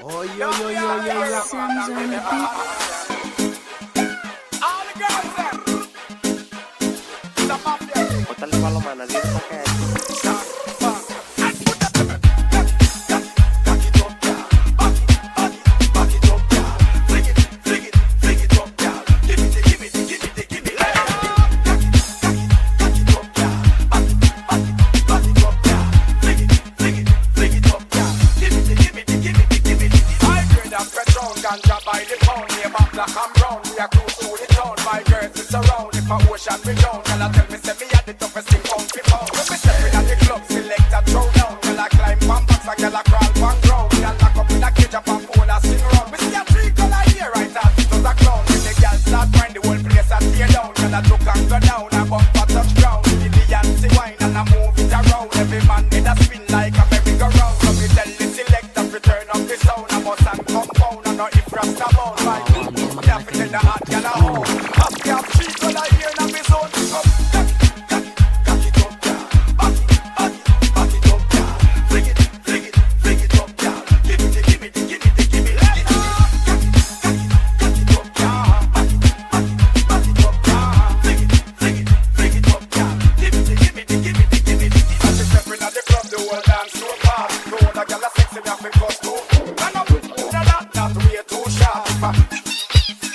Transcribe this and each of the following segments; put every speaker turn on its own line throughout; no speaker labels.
Oh, yo.
Sam's on the beat.
All the girls there. The mafia.
Hotel Palomana, dito sa kaya.
Ganja by the pound, name up black and brown. We are close to the town, my girls is around. If a ocean we down, girl I tell me say me had the toughest thing pound for pound. When me stepping at the club, select a throw down. Girl I climb from box, and girl I crawl from ground. Girl lock up in a cage up and pole a sing round. We see a three color here right as it was a clown. When the girls start grind, the whole place a tear down. Girl I look and go down, and bump a touch ground. The Beyonce wine and I move it around. Every man head a spin like a merry-go-round. So me tell the selector to turn up the sound. I must and compound. No, if Rasta bound, my people, we have to tell the hot gal a home. Happy have three color here in my zone. Come, cock it up, gal. Back it up, gal. Fling it up, gal. Give it, give it. Cock it up, gal. Back it up, gal. Fling it up, gal. Give it. As you step in at the club, the whole dance so fast. No other gal a sexy, me have to cuss too. Not way too sharp.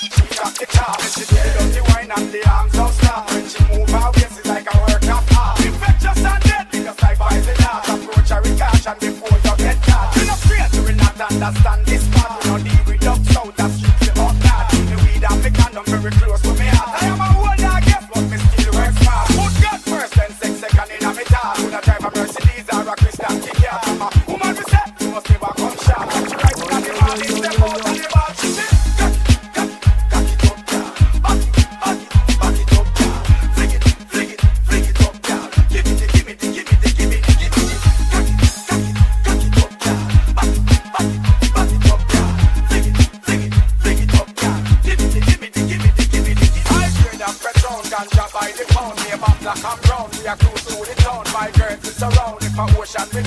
She got the top, and she did the wine and the arms out start. When she move her waist, it's like a work of art. Infectious and deadly, just like poison art. Approach her with caution before you get caught. You're not straight, you will not understand this part. You don't deal with up south, that's strictly up north. The weed and me condom very close to me heart. I am a whole dog, guess what, me still work smart. Put God first, then sex second in a me talk. Would I drive a Mercedes or a Christian T-Car? I'm a woman we say, you must never come sharp. She right in the body, step out of the bar. She say, cock it up, gal. Back it up, gal. Fling it up, gal. Give it. Cock it up, gal. Back it up, gal. Fling it up, gal. Give it. I grade and petrol, ganja by the pound. Name up black and brown. We are close to the town. My girls is around. If a ocean we